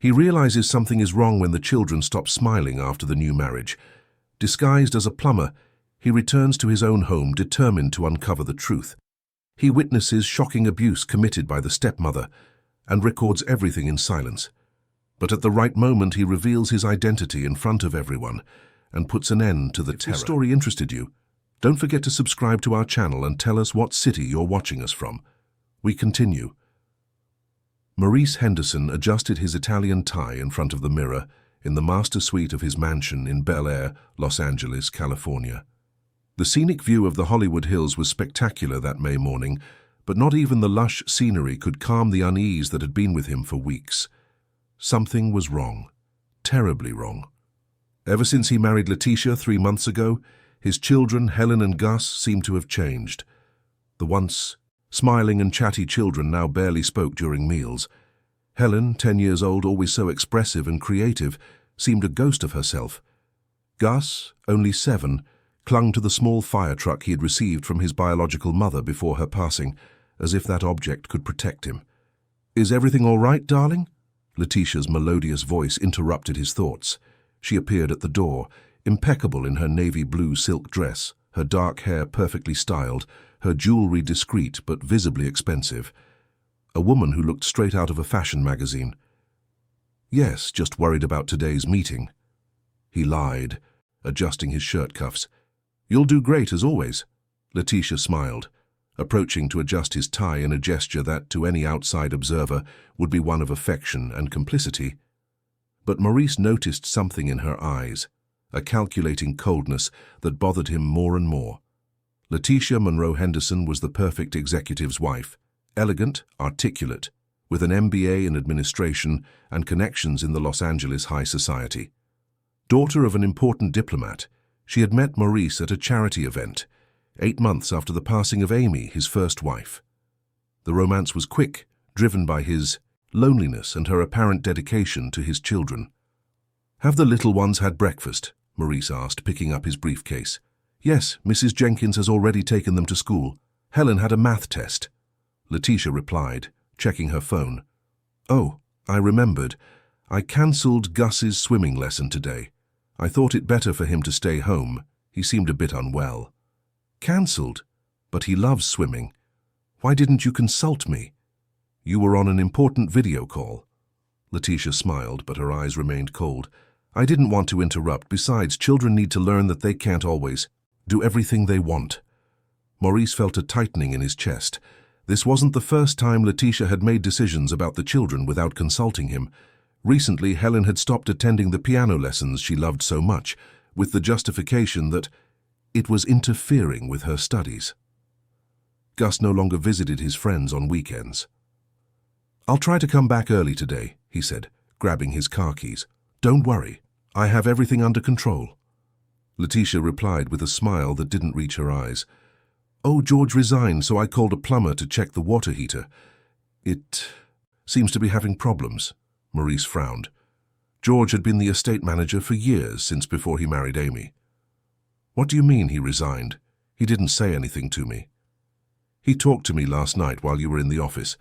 He realizes something is wrong when the children stop smiling after the new marriage. Disguised as a plumber, he returns to his own home determined to uncover the truth. He witnesses shocking abuse committed by the stepmother and records everything in silence. But at the right moment, he reveals his identity in front of everyone and puts an end to the terror. If this story interested you, don't forget to subscribe to our channel and tell us what city you're watching us from. We continue. Maurice Henderson adjusted his Italian tie in front of the mirror in the master suite of his mansion in Bel Air, Los Angeles, California. The scenic view of the Hollywood Hills was spectacular that May morning, but not even the lush scenery could calm the unease that had been with him for weeks. Something was wrong, terribly wrong. Ever since he married Letitia 3 months ago, his children, Helen and Gus, seemed to have changed. The once smiling and chatty children now barely spoke during meals. Helen, 10 years old, always so expressive and creative, seemed a ghost of herself. Gus, only 7, clung to the small fire truck he had received from his biological mother before her passing, as if that object could protect him. "Is everything all right, darling?" Letitia's melodious voice interrupted his thoughts. She appeared at the door, impeccable in her navy blue silk dress, her dark hair perfectly styled, her jewelry discreet but visibly expensive. A woman who looked straight out of a fashion magazine. "Yes, just worried about today's meeting." He lied, adjusting his shirt cuffs. "You'll do great, as always." Letitia smiled, approaching to adjust his tie in a gesture that, to any outside observer, would be one of affection and complicity. But Maurice noticed something in her eyes, a calculating coldness that bothered him more and more. Letitia Monroe Henderson was the perfect executive's wife, elegant, articulate, with an MBA in administration and connections in the Los Angeles high society. Daughter of an important diplomat, she had met Maurice at a charity event, 8 months after the passing of Amy, his first wife. The romance was quick, driven by his loneliness and her apparent dedication to his children. "Have the little ones had breakfast?" Maurice asked, picking up his briefcase. "Yes, Mrs. Jenkins has already taken them to school. Helen had a math test." Letitia replied, checking her phone. "Oh, I remembered. I cancelled Gus's swimming lesson today. I thought it better for him to stay home. He seemed a bit unwell." "Cancelled? But he loves swimming. Why didn't you consult me?" "You were on an important video call." Letitia smiled, but her eyes remained cold. "I didn't want to interrupt. Besides, children need to learn that they can't always do everything they want." Maurice felt a tightening in his chest. This wasn't the first time Letitia had made decisions about the children without consulting him. Recently, Helen had stopped attending the piano lessons she loved so much, with the justification that it was interfering with her studies. Gus no longer visited his friends on weekends. "I'll try to come back early today," he said, grabbing his car keys. "Don't worry, I have everything under control." Letitia replied with a smile that didn't reach her eyes. "Oh, George resigned, so I called a plumber to check the water heater. It seems to be having problems." Maurice frowned. George had been the estate manager for years, since before he married Amy. "What do you mean he resigned? He didn't say anything to me." "He talked to me last night while you were in the office.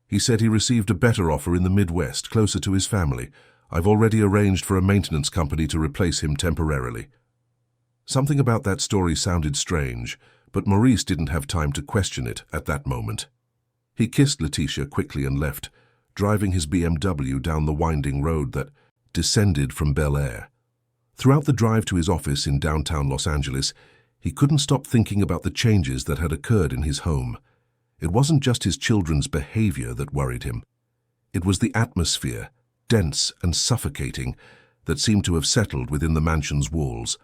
He said he received a better offer in the Midwest, closer to his family. I've already arranged for a maintenance company to replace him temporarily." Something about that story sounded strange, but Maurice didn't have time to question it at that moment. He kissed Letitia quickly and left, driving his BMW down the winding road that descended from Bel Air. Throughout the drive to his office in downtown Los Angeles, he couldn't stop thinking about the changes that had occurred in his home. It wasn't just his children's behavior that worried him. It was the atmosphere, dense and suffocating, that seemed to have settled within the mansion's walls.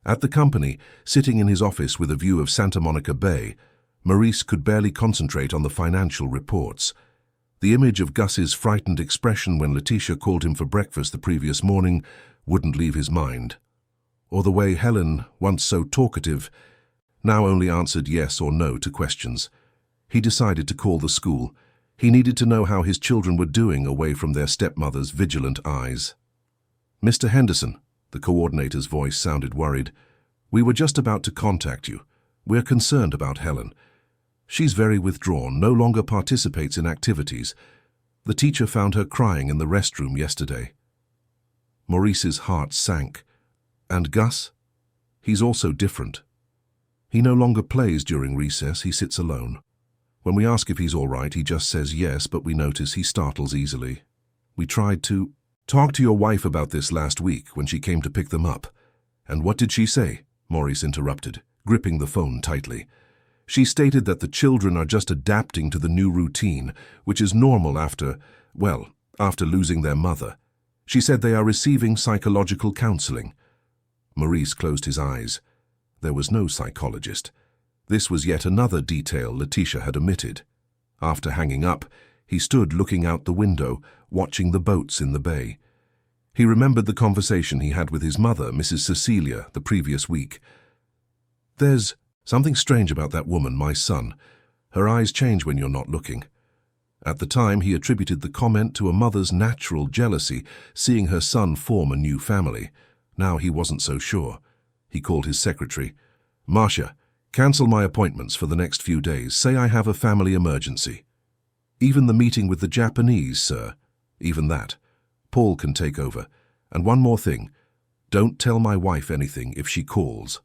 At the company, sitting in his office with a view of Santa Monica Bay, Maurice could barely concentrate on the financial reports. The image of Gus's frightened expression when Letitia called him for breakfast the previous morning wouldn't leave his mind. Or the way Helen, once so talkative, now only answered yes or no to questions. He decided to call the school. He needed to know how his children were doing away from their stepmother's vigilant eyes. "Mr. Henderson," the coordinator's voice sounded worried, "we were just about to contact you. We're concerned about Helen. She's very withdrawn, no longer participates in activities. The teacher found her crying in the restroom yesterday. Maurice's heart sank. And Gus? He's also different. He no longer plays during recess, he sits alone. When we ask if he's all right, he just says yes, but we notice he startles easily. We tried to talk to your wife about this last week when she came to pick them up. And what did she say? Maurice interrupted, gripping the phone tightly. She stated that the children are just adapting to the new routine, which is normal after losing their mother. She said they are receiving psychological counseling. Maurice closed his eyes. There was no psychologist. This was yet another detail Letitia had omitted. After hanging up, he stood looking out the window, watching the boats in the bay. He remembered the conversation he had with his mother, Mrs. Cecilia, the previous week. There's something strange about that woman, my son. Her eyes change when you're not looking. At the time, he attributed the comment to a mother's natural jealousy, seeing her son form a new family. Now he wasn't so sure. He called his secretary. Marcia, cancel my appointments for the next few days. Say I have a family emergency. Even the meeting with the Japanese, sir. Even that. Paul can take over. And one more thing. Don't tell my wife anything if she calls.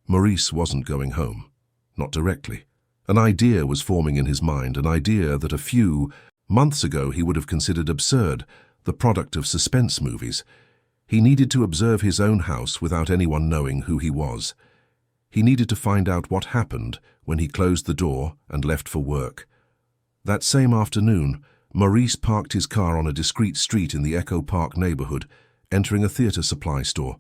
Maurice wasn't going home. Not directly. An idea was forming in his mind, an idea that a few months ago he would have considered absurd, the product of suspense movies. He needed to observe his own house without anyone knowing who he was. He needed to find out what happened when he closed the door and left for work. That same afternoon, Maurice parked his car on a discreet street in the Echo Park neighborhood, entering a theater supply store.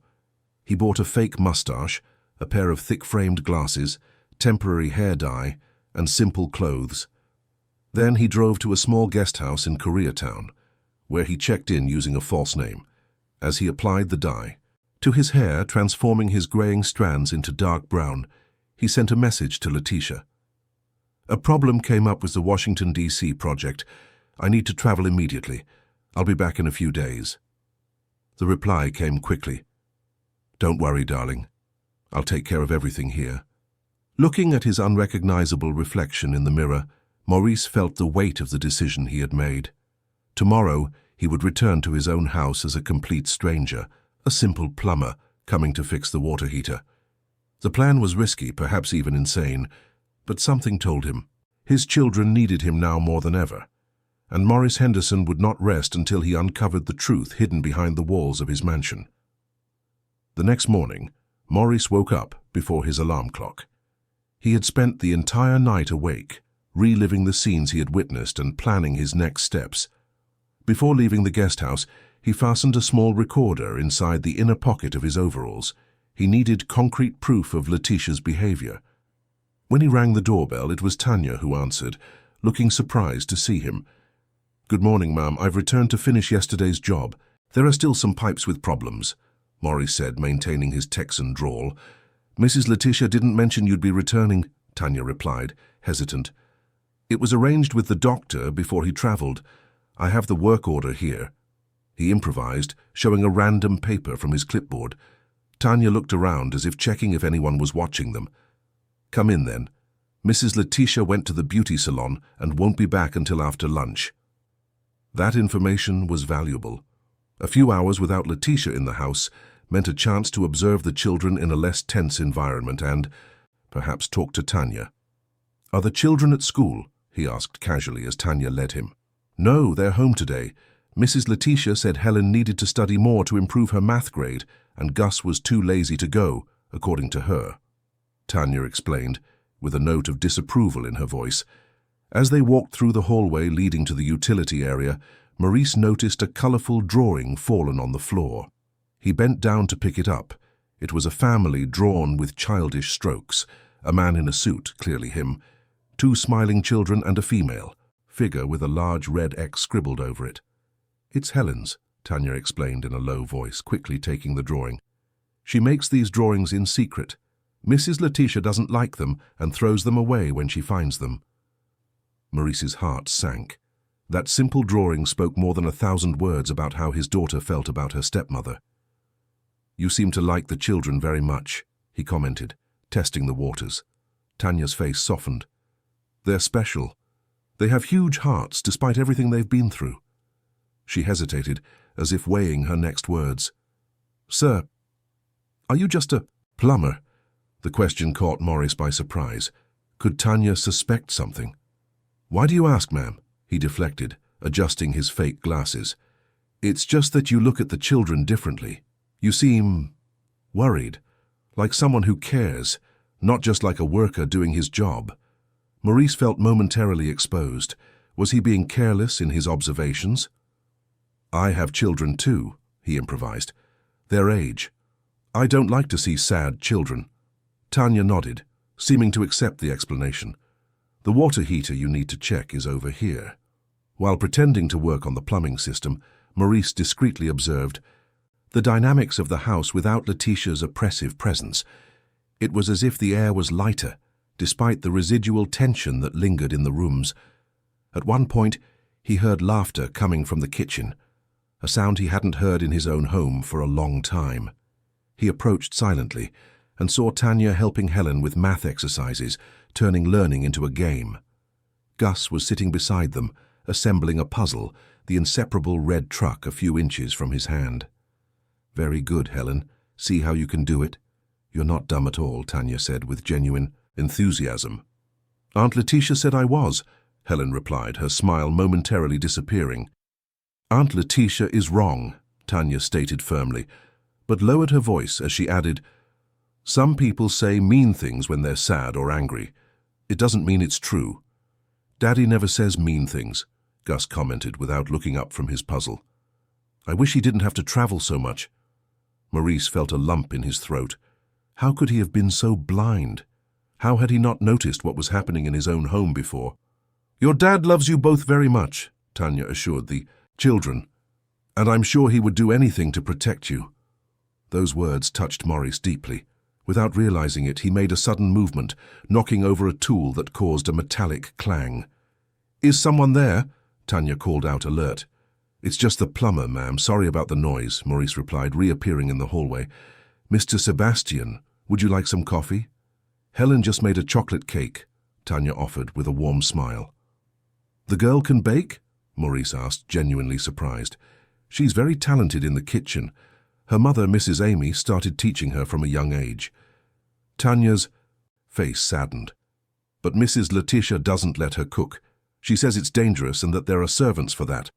He bought a fake mustache, a pair of thick-framed glasses, temporary hair dye, and simple clothes. Then he drove to a small guest house in Koreatown, where he checked in using a false name. As he applied the dye to his hair, transforming his graying strands into dark brown, he sent a message to Letitia. A problem came up with the Washington, D.C. project. I need to travel immediately. I'll be back in a few days. The reply came quickly. Don't worry, darling. I'll take care of everything here. Looking at his unrecognizable reflection in the mirror, Maurice felt the weight of the decision he had made. Tomorrow, he would return to his own house as a complete stranger, a simple plumber coming to fix the water heater. The plan was risky, perhaps even insane, but something told him. His children needed him now more than ever, and Maurice Henderson would not rest until he uncovered the truth hidden behind the walls of his mansion. The next morning, Maurice woke up before his alarm clock. He had spent the entire night awake, reliving the scenes he had witnessed and planning his next steps. Before leaving the guest house, he fastened a small recorder inside the inner pocket of his overalls. He needed concrete proof of Letitia's behavior. When he rang the doorbell, it was Tanya who answered, looking surprised to see him. Good morning, ma'am. I've returned to finish yesterday's job. There are still some pipes with problems, Maurice said, maintaining his Texan drawl. Mrs. Letitia didn't mention you'd be returning, Tanya replied, hesitant. It was arranged with the doctor before he traveled. I have the work order here. He improvised, showing a random paper from his clipboard. Tanya looked around as if checking if anyone was watching them. Come in then. Mrs. Letitia went to the beauty salon and won't be back until after lunch. That information was valuable. A few hours without Letitia in the house meant a chance to observe the children in a less tense environment and, perhaps, talk to Tanya. Are the children at school? He asked casually as Tanya led him. No, they're home today. Mrs. Letitia said Helen needed to study more to improve her math grade, and Gus was too lazy to go, according to her. Tanya explained, with a note of disapproval in her voice. As they walked through the hallway leading to the utility area, Maurice noticed a colorful drawing fallen on the floor. He bent down to pick it up. It was a family drawn with childish strokes, a man in a suit, clearly him, 2 smiling children and a female, figure with a large red X scribbled over it. It's Helen's, Tanya explained in a low voice, quickly taking the drawing. She makes these drawings in secret. Mrs. Letitia doesn't like them and throws them away when she finds them. Maurice's heart sank. That simple drawing spoke more than 1,000 words about how his daughter felt about her stepmother. You seem to like the children very much, he commented, testing the waters. Tanya's face softened. They're special. They have huge hearts despite everything they've been through. She hesitated, as if weighing her next words. Sir, are you just a plumber? The question caught Maurice by surprise. Could Tanya suspect something? Why do you ask, ma'am? He deflected, adjusting his fake glasses. It's just that you look at the children differently. You seem worried, like someone who cares, not just like a worker doing his job. Maurice felt momentarily exposed. Was he being careless in his observations? I have children too, he improvised. Their age. I don't like to see sad children. Tanya nodded, seeming to accept the explanation. The water heater you need to check is over here. While pretending to work on the plumbing system, Maurice discreetly observed the dynamics of the house without Letitia's oppressive presence. It was as if the air was lighter, despite the residual tension that lingered in the rooms. At one point, he heard laughter coming from the kitchen, a sound he hadn't heard in his own home for a long time. He approached silently and saw Tanya helping Helen with math exercises, turning learning into a game. Gus was sitting beside them, assembling a puzzle, the inseparable red truck a few inches from his hand. Very good, Helen. See how you can do it? You're not dumb at all, Tanya said with genuine enthusiasm. Aunt Letitia said I was, Helen replied, her smile momentarily disappearing. Aunt Letitia is wrong, Tanya stated firmly, but lowered her voice as she added, some people say mean things when they're sad or angry. It doesn't mean it's true. Daddy never says mean things, Gus commented without looking up from his puzzle. I wish he didn't have to travel so much. Maurice felt a lump in his throat. How could he have been so blind? How had he not noticed what was happening in his own home before? Your dad loves you both very much, Tanya assured the children, and I'm sure he would do anything to protect you. Those words touched Maurice deeply. Without realizing it, he made a sudden movement, knocking over a tool that caused a metallic clang. Is someone there? Tanya called out, alert. It's just the plumber, ma'am. Sorry about the noise, Maurice replied, reappearing in the hallway. Mr. Sebastian, would you like some coffee? Helen just made a chocolate cake, Tanya offered with a warm smile. The girl can bake? Maurice asked, genuinely surprised. She's very talented in the kitchen. Her mother, Mrs. Amy, started teaching her from a young age. Tanya's face saddened. But Mrs. Letitia doesn't let her cook. She says it's dangerous and that there are servants for that.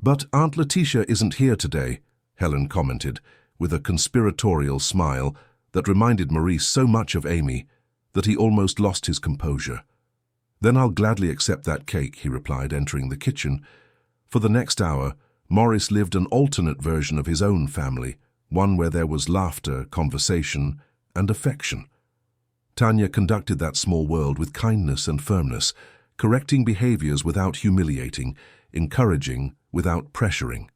But Aunt Letitia isn't here today, Helen commented, with a conspiratorial smile that reminded Maurice so much of Amy that he almost lost his composure. Then I'll gladly accept that cake, he replied, entering the kitchen. For the next hour, Maurice lived an alternate version of his own family, one where there was laughter, conversation, and affection. Tanya conducted that small world with kindness and firmness, correcting behaviors without humiliating, encouraging without pressuring.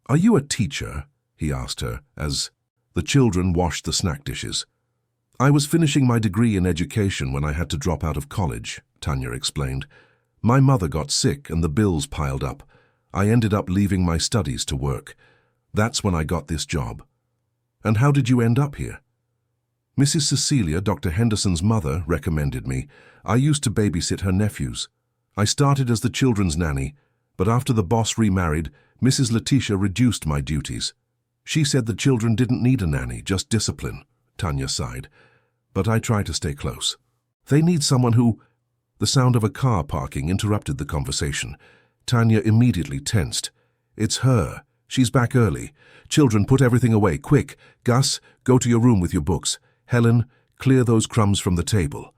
Are you a teacher? He asked her, as the children washed the snack dishes. I was finishing my degree in education when I had to drop out of college, Tanya explained. My mother got sick and the bills piled up. I ended up leaving my studies to work. That's when I got this job. And how did you end up here? Mrs. Cecilia, Dr. Henderson's mother, recommended me. I used to babysit her nephews. I started as the children's nanny, but after the boss remarried, Mrs. Letitia reduced my duties. She said the children didn't need a nanny, just discipline, Tanya sighed. But I try to stay close. They need someone who... The sound of a car parking interrupted the conversation. Tanya immediately tensed. It's her. She's back early. Children, put everything away, quick. Gus, go to your room with your books. Helen, clear those crumbs from the table.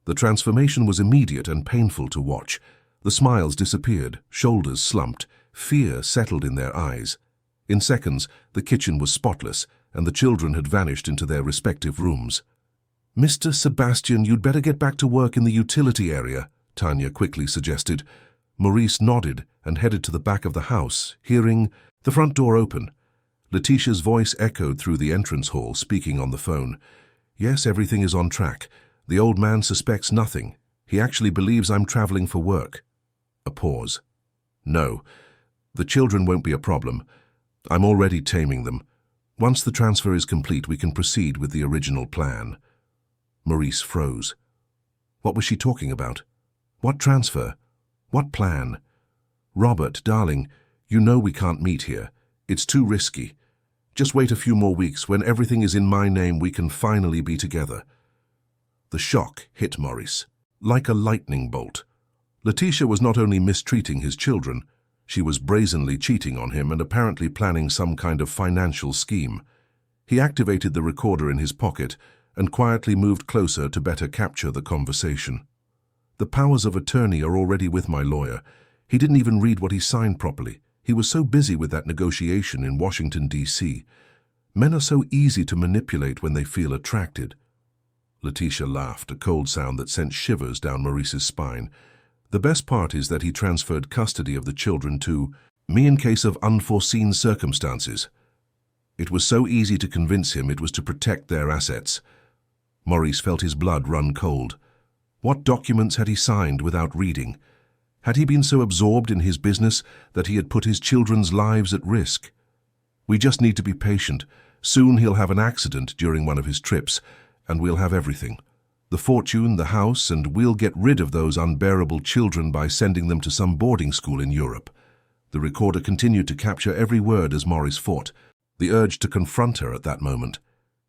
The transformation was immediate and painful to watch. The smiles disappeared, shoulders slumped, fear settled in their eyes. In seconds, the kitchen was spotless, and the children had vanished into their respective rooms. Mr. Sebastian, you'd better get back to work in the utility area, Tanya quickly suggested. Maurice nodded and headed to the back of the house, hearing the front door open. Letitia's voice echoed through the entrance hall, speaking on the phone. Yes, everything is on track. The old man suspects nothing. He actually believes I'm traveling for work. A pause. No, the children won't be a problem. I'm already taming them. Once the transfer is complete, we can proceed with the original plan. Maurice froze. What was she talking about? What transfer? What plan? Robert, darling, you know we can't meet here. It's too risky. Just wait a few more weeks. When everything is in my name, we can finally be together. The shock hit Maurice like a lightning bolt. Letitia was not only mistreating his children, she was brazenly cheating on him and apparently planning some kind of financial scheme. He activated the recorder in his pocket and quietly moved closer to better capture the conversation. The powers of attorney are already with my lawyer. He didn't even read what he signed properly. He was so busy with that negotiation in Washington, D.C. Men are so easy to manipulate when they feel attracted. Letitia laughed, a cold sound that sent shivers down Maurice's spine. The best part is that he transferred custody of the children to me in case of unforeseen circumstances. It was so easy to convince him it was to protect their assets. Maurice felt his blood run cold. What documents had he signed without reading? Had he been so absorbed in his business that he had put his children's lives at risk? We just need to be patient. Soon he'll have an accident during one of his trips, and we'll have everything. The fortune, the house, and we'll get rid of those unbearable children by sending them to some boarding school in Europe. The recorder continued to capture every word as Maurice fought, the urge to confront her at that moment.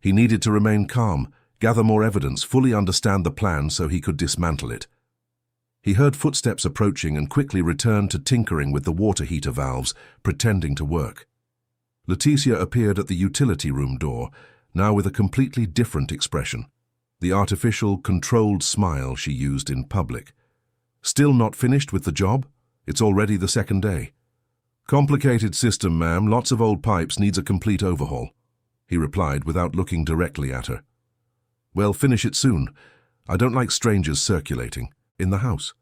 He needed to remain calm, gather more evidence, fully understand the plan so he could dismantle it. He heard footsteps approaching and quickly returned to tinkering with the water heater valves, pretending to work. Letitia appeared at the utility room door, now with a completely different expression, the artificial, controlled smile she used in public. Still not finished with the job? It's already the second day. Complicated system, ma'am. Lots of old pipes, needs a complete overhaul, he replied without looking directly at her. Well, finish it soon. I don't like strangers circulating. In the house?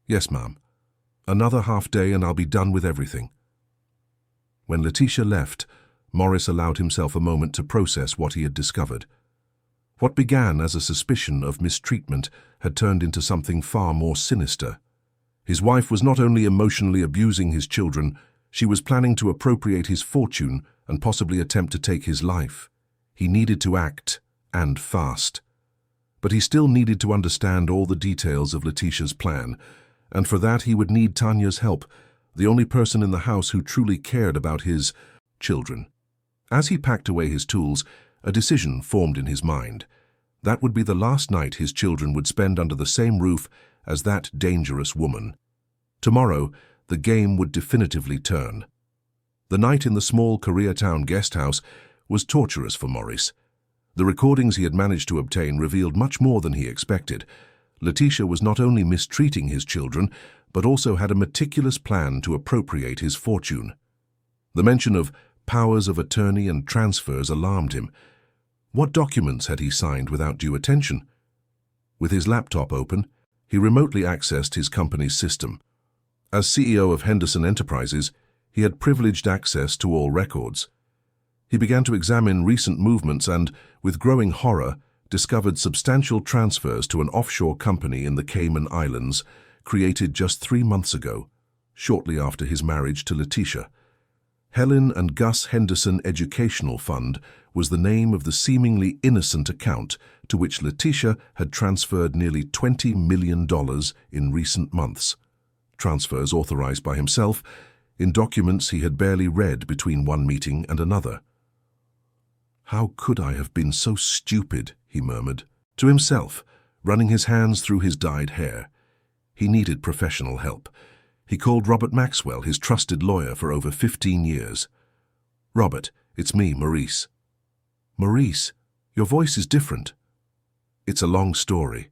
Yes, ma'am. Another half day and I'll be done with everything. When Letitia left, Maurice allowed himself a moment to process what he had discovered. What began as a suspicion of mistreatment had turned into something far more sinister. His wife was not only emotionally abusing his children, she was planning to appropriate his fortune and possibly attempt to take his life. He needed to act, and fast. But he still needed to understand all the details of Letitia's plan, and for that he would need Tanya's help, the only person in the house who truly cared about his children. As he packed away his tools, a decision formed in his mind. That would be the last night his children would spend under the same roof as that dangerous woman. Tomorrow, the game would definitively turn. The night in the small Koreatown guest house was torturous for Maurice. The recordings he had managed to obtain revealed much more than he expected. Letitia was not only mistreating his children, but also had a meticulous plan to appropriate his fortune. The mention of powers of attorney and transfers alarmed him. What documents had he signed without due attention? With his laptop open, he remotely accessed his company's system. As CEO of Henderson Enterprises, he had privileged access to all records. He began to examine recent movements and, with growing horror, discovered substantial transfers to an offshore company in the Cayman Islands, created just 3 months ago, shortly after his marriage to Letitia. Helen and Gus Henderson Educational Fund was the name of the seemingly innocent account to which Letitia had transferred nearly $20 million in recent months. Transfers authorized by himself, in documents he had barely read between one meeting and another. How could I have been so stupid, he murmured, to himself, running his hands through his dyed hair. He needed professional help. He called Robert Maxwell, his trusted lawyer for over 15 years. Robert, it's me, Maurice. Maurice, your voice is different. It's a long story.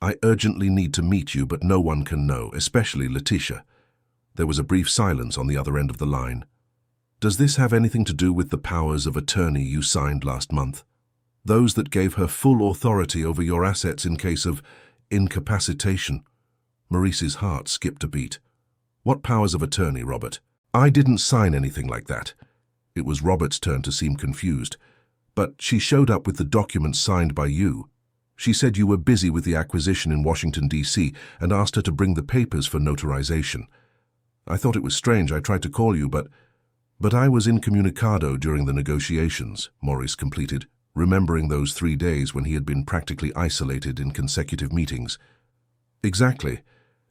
I urgently need to meet you, but no one can know, especially Letitia. There was a brief silence on the other end of the line. Does this have anything to do with the powers of attorney you signed last month? Those that gave her full authority over your assets in case of incapacitation? Maurice's heart skipped a beat. What powers of attorney, Robert? I didn't sign anything like that. It was Robert's turn to seem confused. But she showed up with the documents signed by you. She said you were busy with the acquisition in Washington, D.C., and asked her to bring the papers for notarization. I thought it was strange. I tried to call you, but I was incommunicado during the negotiations, Maurice completed, remembering those 3 days when he had been practically isolated in consecutive meetings. Exactly.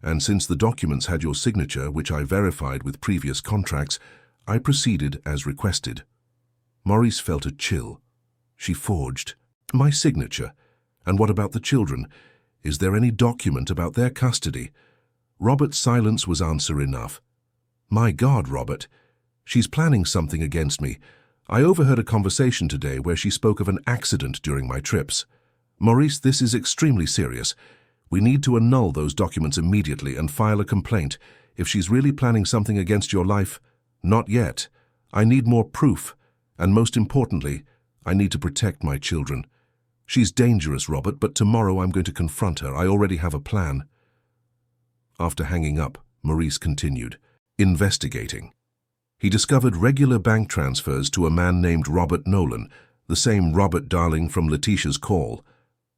And since the documents had your signature, which I verified with previous contracts, I proceeded as requested. Maurice felt a chill. She forged my signature. And what about the children? Is there any document about their custody? Robert's silence was answer enough. My God, Robert. She's planning something against me. I overheard a conversation today where she spoke of an accident during my trips. Maurice, this is extremely serious. We need to annul those documents immediately and file a complaint. If she's really planning something against your life, not yet. I need more proof. And most importantly, I need to protect my children. She's dangerous, Robert, but tomorrow I'm going to confront her. I already have a plan. After hanging up, Maurice continued, investigating. He discovered regular bank transfers to a man named Robert Nolan, the same Robert Darling from Letitia's call.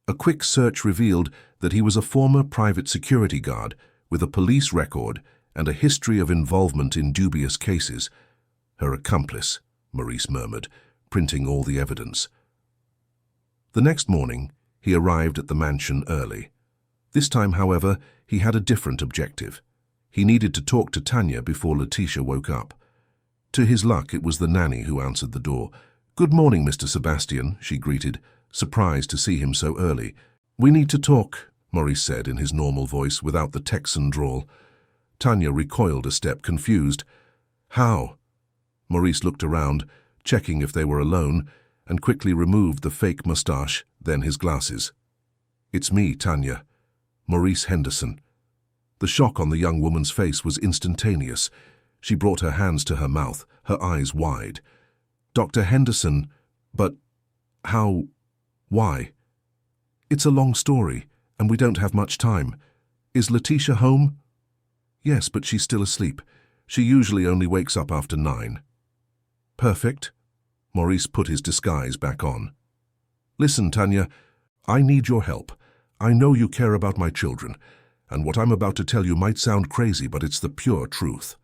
A quick search revealed that he was a former private security guard with a police record and a history of involvement in dubious cases. Her accomplice, Maurice murmured, printing all the evidence. The next morning, he arrived at the mansion early. This time, however, he had a different objective. He needed to talk to Tanya before Letitia woke up. To his luck, it was the nanny who answered the door. "Good morning, Mr. Sebastian," she greeted, surprised to see him so early. "We need to talk," Maurice said in his normal voice without the Texan drawl. Tanya recoiled a step, confused. "How?" Maurice looked around, checking if they were alone, and quickly removed the fake mustache, then his glasses. "It's me, Tanya. Maurice Henderson." The shock on the young woman's face was instantaneous. She brought her hands to her mouth, her eyes wide. "Dr. Henderson, but how? Why?" "It's a long story, and we don't have much time. Is Letitia home?" "Yes, but she's still asleep. She usually only wakes up after 9. "Perfect." Maurice put his disguise back on. "Listen, Tanya, I need your help. I know you care about my children, and what I'm about to tell you might sound crazy, but it's the pure truth."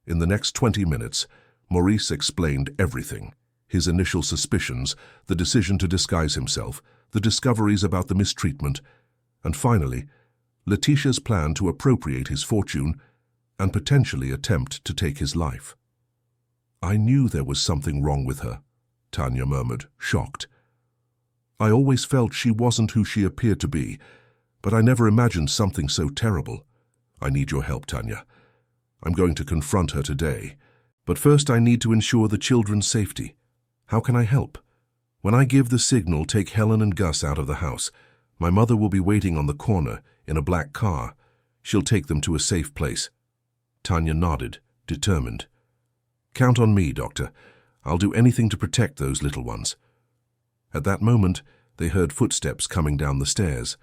In the next 20 minutes, Maurice explained everything. His initial suspicions, the decision to disguise himself, the discoveries about the mistreatment, and finally, Letitia's plan to appropriate his fortune and potentially attempt to take his life. "I knew there was something wrong with her," Tanya murmured, shocked. "I always felt she wasn't who she appeared to be, but I never imagined something so terrible. I need your help, Tanya. I'm going to confront her today, but first I need to ensure the children's safety. How can I help? When I give the signal, take Helen and Gus out of the house. My mother will be waiting on the corner in a black car. She'll take them to a safe place." Tanya nodded, determined. "Count on me, Doctor. I'll do anything to protect those little ones." At that moment, they heard footsteps coming down the stairs.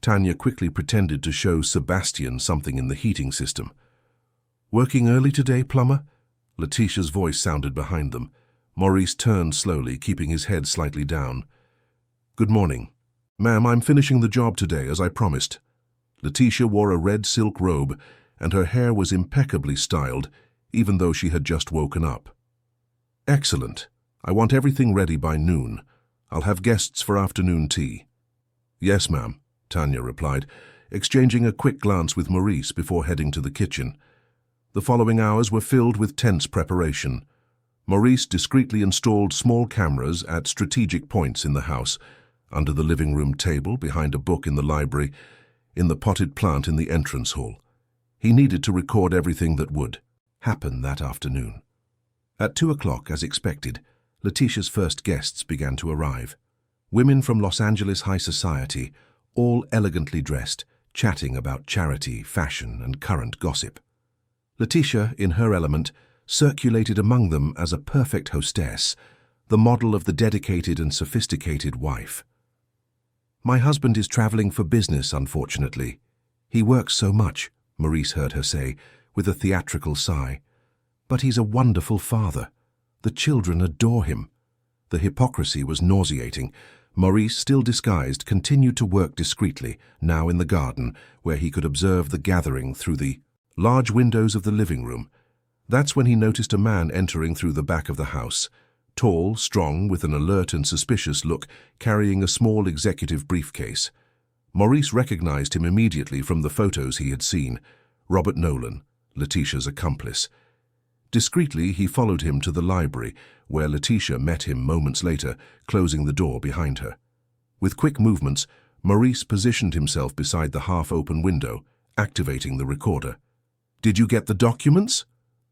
Tanya quickly pretended to show Sebastian something in the heating system. "Working early today, Plumber?" Letitia's voice sounded behind them. Maurice turned slowly, keeping his head slightly down. "Good morning. Ma'am, I'm finishing the job today, as I promised." Letitia wore a red silk robe, and her hair was impeccably styled, even though she had just woken up. "Excellent. I want everything ready by noon. I'll have guests for afternoon tea." "Yes, ma'am," Tanya replied, exchanging a quick glance with Maurice before heading to the kitchen. The following hours were filled with tense preparation. Maurice discreetly installed small cameras at strategic points in the house, under the living room table, behind a book in the library, in the potted plant in the entrance hall. He needed to record everything that would happen that afternoon. At 2 o'clock, as expected, Letitia's first guests began to arrive. Women from Los Angeles high society, all elegantly dressed, chatting about charity, fashion, and current gossip. Letitia, in her element, circulated among them as a perfect hostess, the model of the dedicated and sophisticated wife. "My husband is traveling for business, unfortunately. He works so much," Maurice heard her say, with a theatrical sigh. "But he's a wonderful father. The children adore him." The hypocrisy was nauseating. Maurice, still disguised, continued to work discreetly, now in the garden, where he could observe the gathering through the large windows of the living room. That's when he noticed a man entering through the back of the house, tall, strong, with an alert and suspicious look, carrying a small executive briefcase. Maurice recognized him immediately from the photos he had seen. Robert Nolan, Letitia's accomplice. Discreetly, he followed him to the library, where Letitia met him moments later, closing the door behind her. With quick movements, Maurice positioned himself beside the half-open window, activating the recorder. "Did you get the documents?"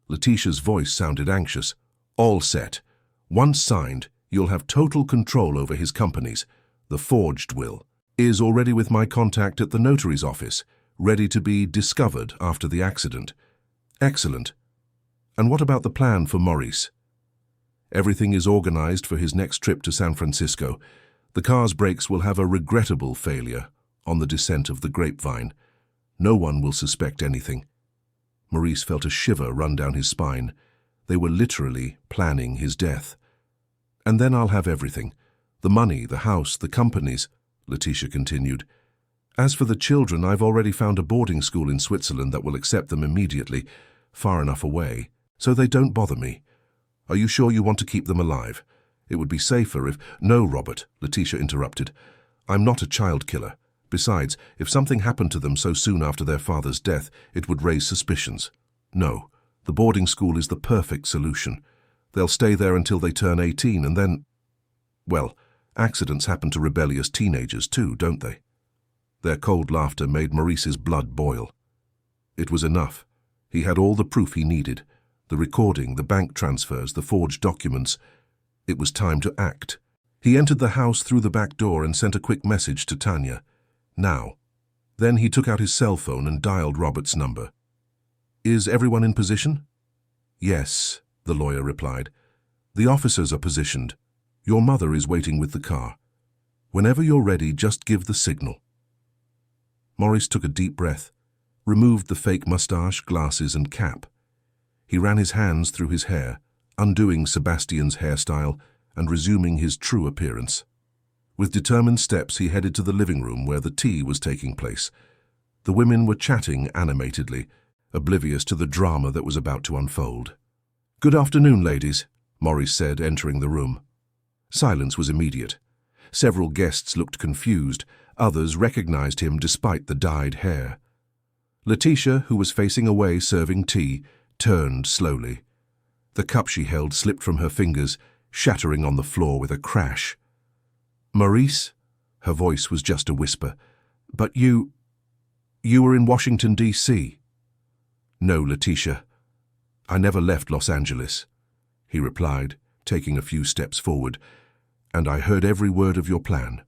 Letitia's voice sounded anxious. "All set. Once signed, you'll have total control over his companies. The forged will is already with my contact at the notary's office, ready to be discovered after the accident." "Excellent. And what about the plan for Maurice?" "Everything is organized for his next trip to San Francisco. The car's brakes will have a regrettable failure on the descent of the Grapevine. No one will suspect anything." Maurice felt a shiver run down his spine. They were literally planning his death. "And then I'll have everything. The money, the house, the companies," Letitia continued. "As for the children, I've already found a boarding school in Switzerland that will accept them immediately, far enough away, so they don't bother me. Are you sure you want to keep them alive? It would be safer if—" "No, Robert," Letitia interrupted. "I'm not a child killer. Besides, if something happened to them so soon after their father's death, it would raise suspicions. No, the boarding school is the perfect solution. They'll stay there until they turn 18 and then— Well, accidents happen to rebellious teenagers too, don't they?" Their cold laughter made Maurice's blood boil. It was enough. He had all the proof he needed. The recording, the bank transfers, the forged documents. It was time to act. He entered the house through the back door and sent a quick message to Tanya. Now. Then he took out his cell phone and dialed Robert's number. "Is everyone in position?" "Yes," the lawyer replied. "The officers are positioned. Your mother is waiting with the car. Whenever you're ready, just give the signal." Maurice took a deep breath, removed the fake mustache, glasses, and cap. He ran his hands through his hair, undoing Sebastian's hairstyle and resuming his true appearance. With determined steps, he headed to the living room where the tea was taking place. The women were chatting animatedly, oblivious to the drama that was about to unfold. "Good afternoon, ladies," Maurice said, entering the room. Silence was immediate. Several guests looked confused. Others recognized him despite the dyed hair. Letitia, who was facing away serving tea, turned slowly. The cup she held slipped from her fingers, shattering on the floor with a crash. "Maurice?" Her voice was just a whisper. "But you were in Washington, D.C." "No, Letitia. I never left Los Angeles," he replied, taking a few steps forward. "And I heard every word of your plan.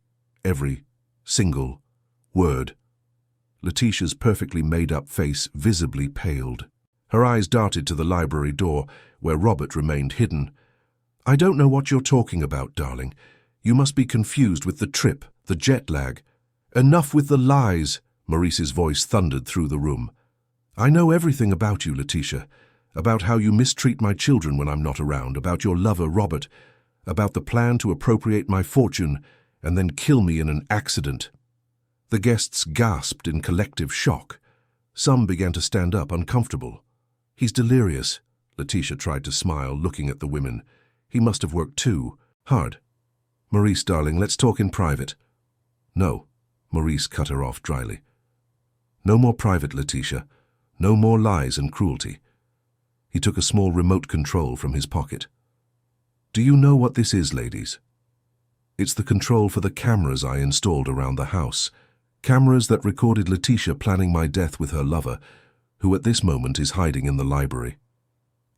Every single word." Letitia's perfectly made-up face visibly paled. Her eyes darted to the library door, where Robert remained hidden. "I don't know what you're talking about, darling. You must be confused with the trip, the jet lag." "Enough with the lies," Maurice's voice thundered through the room. "I know everything about you, Letitia. About how you mistreat my children when I'm not around, about your lover, Robert, about the plan to appropriate my fortune and then kill me in an accident." The guests gasped in collective shock. Some began to stand up, uncomfortable. "He's delirious," Letitia tried to smile, looking at the women. "He must have worked too hard. Maurice, darling, let's talk in private." "No," Maurice cut her off dryly. "No more private, Letitia. No more lies and cruelty." He took a small remote control from his pocket. "Do you know what this is, ladies? It's the control for the cameras I installed around the house. Cameras that recorded Letitia planning my death with her lover, who at this moment is hiding in the library."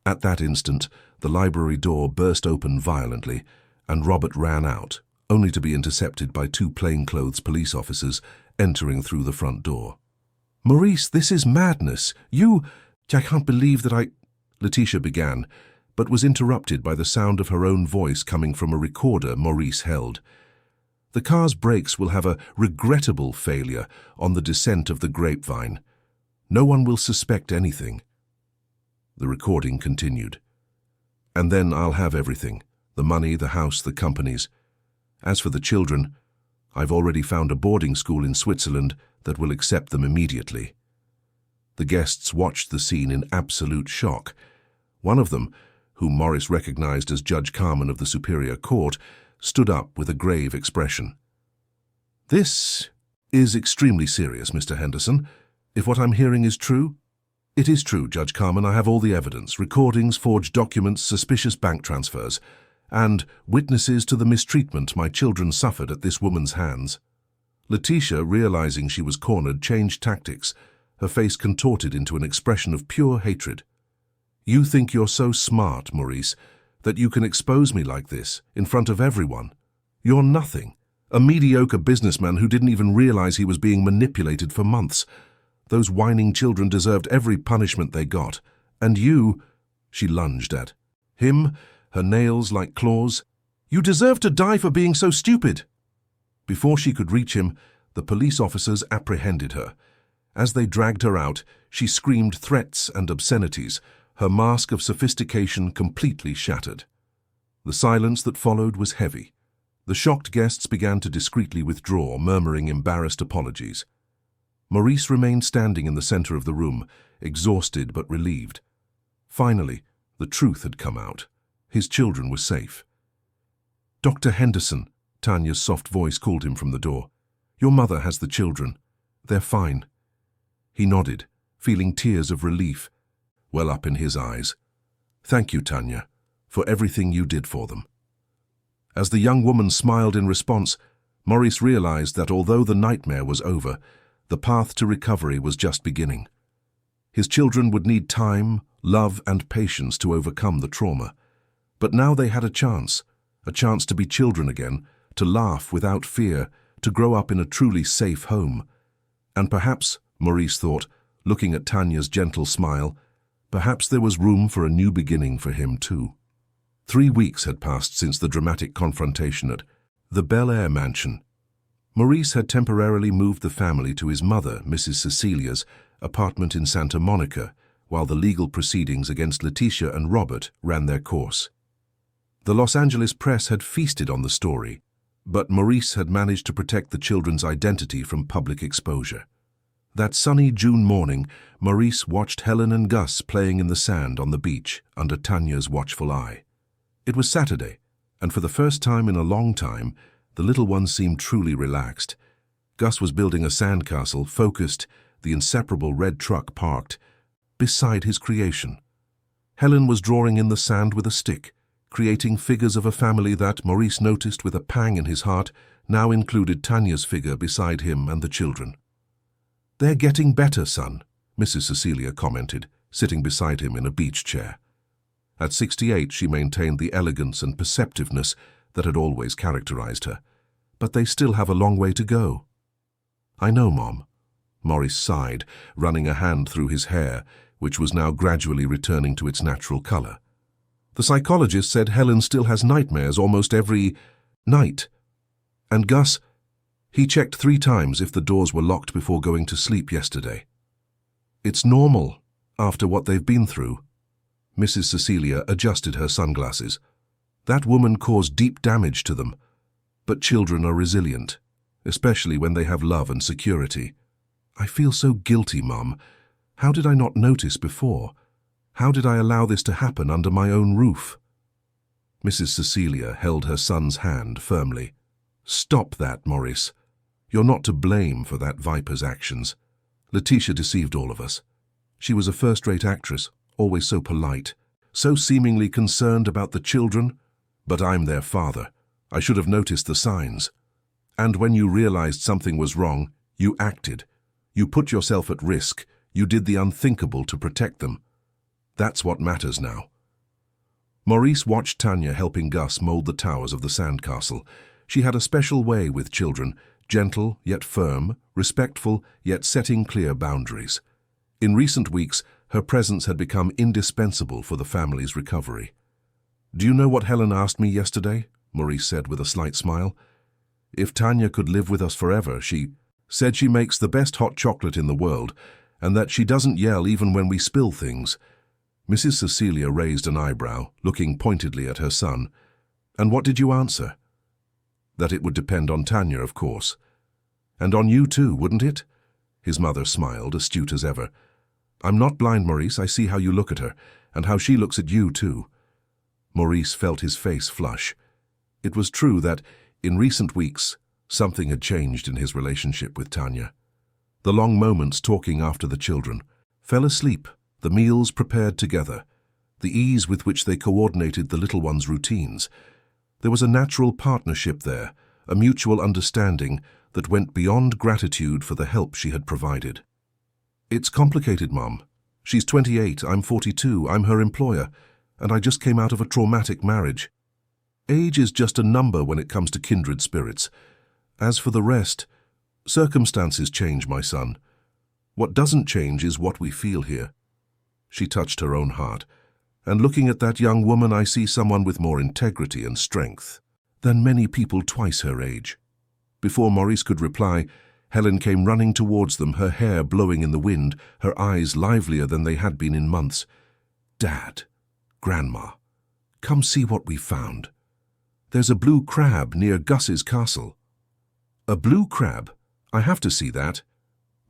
At that instant, the library door burst open violently, and Robert ran out, only to be intercepted by two plainclothes police officers entering through the front door. "Maurice, this is madness. I can't believe that I—" Letitia began, but was interrupted by the sound of her own voice coming from a recorder Maurice held. "The car's brakes will have a regrettable failure on the descent of the Grapevine. No one will suspect anything." The recording continued. "And then I'll have everything. The money, the house, the companies. As for the children, I've already found a boarding school in Switzerland that will accept them immediately." The guests watched the scene in absolute shock. One of them, whom Maurice recognized as Judge Carman of the Superior Court, stood up with a grave expression. "This is extremely serious, Mr. Henderson. If what I'm hearing is true, it is true, Judge Carman. I have all the evidence, recordings, forged documents, suspicious bank transfers, and witnesses to the mistreatment my children suffered at this woman's hands. Letitia, realizing she was cornered, changed tactics, her face contorted into an expression of pure hatred. You think you're so smart, Maurice, that you can expose me like this, in front of everyone. You're nothing. A mediocre businessman who didn't even realize he was being manipulated for months. Those whining children deserved every punishment they got. And you, she lunged at him, her nails like claws. You deserve to die for being so stupid. Before she could reach him, the police officers apprehended her. As they dragged her out, she screamed threats and obscenities, her mask of sophistication completely shattered. The silence that followed was heavy. The shocked guests began to discreetly withdraw, murmuring embarrassed apologies. Maurice remained standing in the center of the room, exhausted but relieved. Finally, the truth had come out. His children were safe. Dr. Henderson, Tanya's soft voice called him from the door. Your mother has the children. They're fine. He nodded, feeling tears of relief well up in his eyes. Thank you, Tanya, for everything you did for them. As the young woman smiled in response, Maurice realized that although the nightmare was over, the path to recovery was just beginning. His children would need time, love, and patience to overcome the trauma. But now they had a chance to be children again, to laugh without fear, to grow up in a truly safe home. And perhaps, Maurice thought, looking at Tanya's gentle smile, perhaps there was room for a new beginning for him too. 3 weeks had passed since the dramatic confrontation at the Billionaire mansion. Maurice had temporarily moved the family to his mother, Mrs. Cecilia's, apartment in Santa Monica, while the legal proceedings against Letitia and Robert ran their course. The Los Angeles press had feasted on the story, but Maurice had managed to protect the children's identity from public exposure. That sunny June morning, Maurice watched Helen and Gus playing in the sand on the beach under Tanya's watchful eye. It was Saturday, and for the first time in a long time, the little one seemed truly relaxed. Gus was building a sandcastle, focused, the inseparable red truck parked beside his creation. Helen was drawing in the sand with a stick, creating figures of a family that, Maurice noticed with a pang in his heart, now included Tanya's figure beside him and the children. They're getting better, son, Mrs. Cecilia commented, sitting beside him in a beach chair. At 68, she maintained the elegance and perceptiveness that had always characterized her. But they still have a long way to go. I know, Mom. Maurice sighed, running a hand through his hair, which was now gradually returning to its natural color. The psychologist said Helen still has nightmares almost every night. And Gus, he checked 3 times if the doors were locked before going to sleep yesterday. It's normal, after what they've been through. Mrs. Cecilia adjusted her sunglasses. That woman caused deep damage to them. But children are resilient, especially when they have love and security. I feel so guilty, Mum. How did I not notice before? How did I allow this to happen under my own roof? Mrs. Cecilia held her son's hand firmly. Stop that, Maurice. You're not to blame for that viper's actions. Letitia deceived all of us. She was a first-rate actress, always so polite, so seemingly concerned about the children. But I'm their father. I should have noticed the signs. And when you realized something was wrong, you acted. You put yourself at risk. You did the unthinkable to protect them. That's what matters now. Maurice watched Tanya helping Gus mold the towers of the sandcastle. She had a special way with children, gentle yet firm, respectful yet setting clear boundaries. In recent weeks, her presence had become indispensable for the family's recovery. Do you know what Helen asked me yesterday? Maurice said with a slight smile. If Tanya could live with us forever, she said she makes the best hot chocolate in the world, and that she doesn't yell even when we spill things. Mrs. Cecilia raised an eyebrow, looking pointedly at her son. And what did you answer? That it would depend on Tanya, of course. And on you too, wouldn't it? His mother smiled, astute as ever. I'm not blind, Maurice. I see how you look at her, and how she looks at you too. Maurice felt his face flush. It was true that, in recent weeks, Something had changed in his relationship with Tanya. The long moments talking after the children, fell asleep, the meals prepared together, the ease with which they coordinated the little one's routines. There was a natural partnership there, a mutual understanding that went beyond gratitude for the help she had provided. "It's complicated, Mum. She's 28, I'm 42, I'm her employer, and I just came out of a traumatic marriage. Age is just a number when it comes to kindred spirits. As for the rest, circumstances change, my son. What doesn't change is what we feel here." She touched her own heart, and looking at that young woman, I see someone with more integrity and strength than many people twice her age. Before Maurice could reply, Helen came running towards them, her hair blowing in the wind, her eyes livelier than they had been in months. "Dad, Grandma, come see what we found. There's a blue crab near Gus's castle." "A blue crab? I have to see that."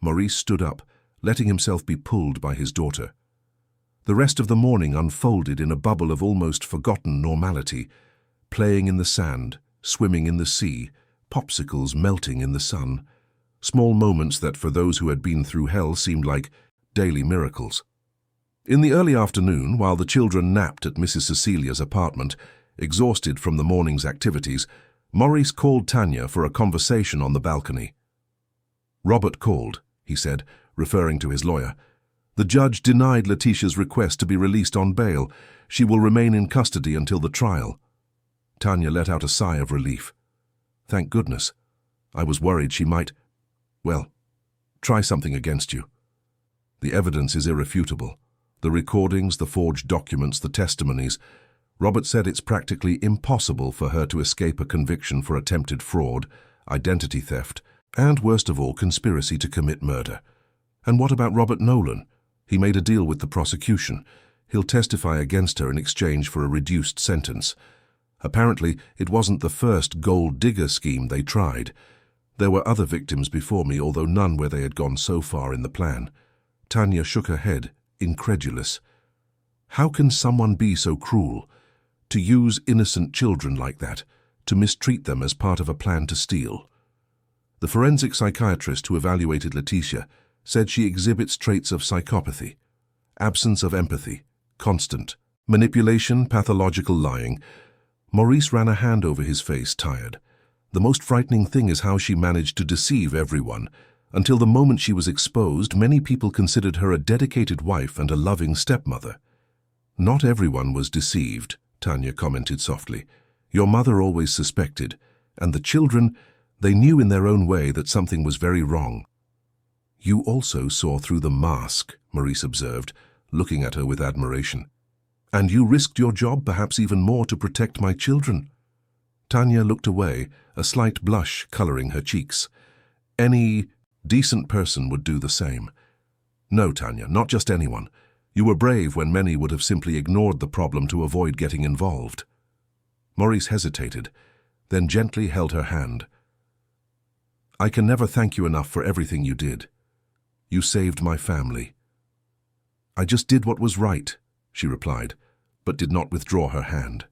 Maurice stood up, letting himself be pulled by his daughter. The rest of the morning unfolded in a bubble of almost forgotten normality, playing in the sand, swimming in the sea, popsicles melting in the sun, small moments that for those who had been through hell seemed like daily miracles. In the early afternoon, while the children napped at Mrs. Cecilia's apartment, exhausted from the morning's activities, Maurice called Tanya for a conversation on the balcony. "Robert called," he said, referring to his lawyer. "The judge denied Letitia's request to be released on bail. She will remain in custody until the trial." Tanya let out a sigh of relief. "Thank goodness. I was worried she might, well, try something against you. The evidence is irrefutable. The recordings, the forged documents, the testimonies. Robert said it's practically impossible for her to escape a conviction for attempted fraud, identity theft, and, worst of all, conspiracy to commit murder. And what about Robert Nolan? He made a deal with the prosecution. He'll testify against her in exchange for a reduced sentence. Apparently, it wasn't the first gold digger scheme they tried. There were other victims before me, although none where they had gone so far in the plan." Tanya shook her head, incredulous. How can someone be so cruel? To use innocent children like that, to mistreat them as part of a plan to steal? The forensic psychiatrist who evaluated Letitia said she exhibits traits of psychopathy, absence of empathy, constant manipulation, pathological lying. Maurice ran a hand over his face, tired. The most frightening thing is how she managed to deceive everyone. Until the moment she was exposed, many people considered her a dedicated wife and a loving stepmother. "Not everyone was deceived," Tanya commented softly. "Your mother always suspected, and the children, they knew in their own way that something was very wrong." "You also saw through the mask," Maurice observed, looking at her with admiration. "And you risked your job perhaps even more to protect my children." Tanya looked away, a slight blush coloring her cheeks. "Any decent person would do the same." "No, Tanya, not just anyone. You were brave when many would have simply ignored the problem to avoid getting involved." Maurice hesitated, then gently held her hand. "I can never thank you enough for everything you did. You saved my family." "I just did what was right," she replied, but did not withdraw her hand.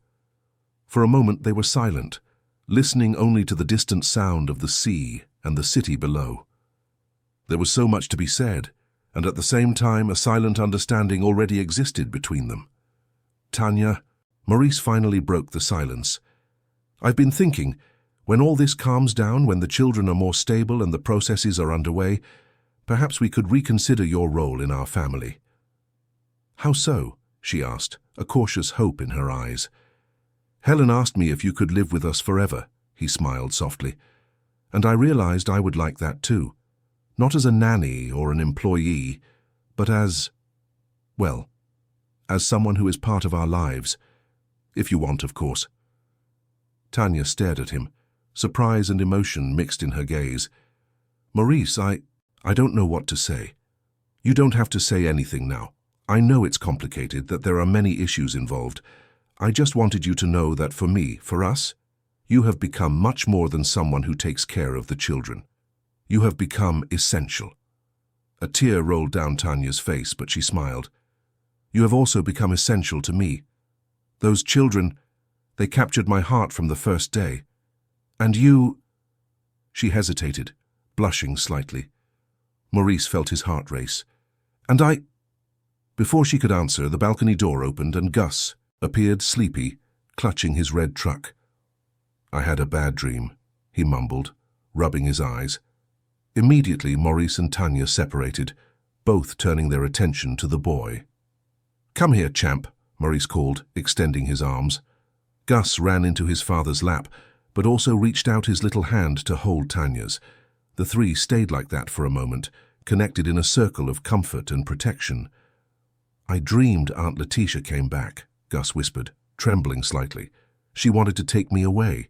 For a moment they were silent, listening only to the distant sound of the sea and the city below. There was so much to be said, and at the same time a silent understanding already existed between them. "Tanya," Maurice finally broke the silence. "I've been thinking, when all this calms down, when the children are more stable and the processes are underway, perhaps we could reconsider your role in our family." "How so?" she asked, a cautious hope in her eyes. "Helen asked me if you could live with us forever," he smiled softly. "And I realized I would like that too. Not as a nanny or an employee, but as, well, as someone who is part of our lives. If you want, of course." Tanya stared at him, surprise and emotion mixed in her gaze. "Maurice, I don't know what to say." "You don't have to say anything now. I know it's complicated, that there are many issues involved. I just wanted you to know that for me, for us, you have become much more than someone who takes care of the children. You have become essential." A tear rolled down Tanya's face, but she smiled. "You have also become essential to me. Those children, they captured my heart from the first day. And you..." She hesitated, blushing slightly. Maurice felt his heart race. "And I—" Before she could answer, the balcony door opened and Gus appeared sleepy, clutching his red truck. "I had a bad dream," he mumbled, rubbing his eyes. Immediately, Maurice and Tanya separated, both turning their attention to the boy. "Come here, champ," Maurice called, extending his arms. Gus ran into his father's lap, but also reached out his little hand to hold Tanya's. The three stayed like that for a moment, connected in a circle of comfort and protection. "I dreamed Aunt Letitia came back," Gus whispered, trembling slightly. "She wanted to take me away."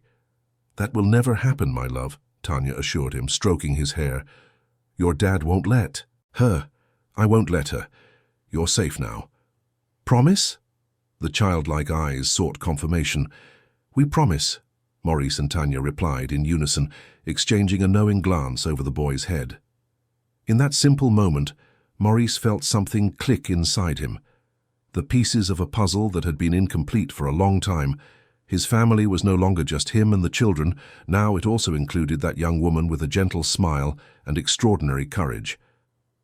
"That will never happen, my love," Tanya assured him, stroking his hair. "Your dad won't let her. I won't let her. You're safe now." "Promise?" The childlike eyes sought confirmation. "We promise," Maurice and Tanya replied in unison, exchanging a knowing glance over the boy's head. In that simple moment, Maurice felt something click inside him. The pieces of a puzzle that had been incomplete for a long time. His family was no longer just him and the children. Now it also included that young woman with a gentle smile and extraordinary courage.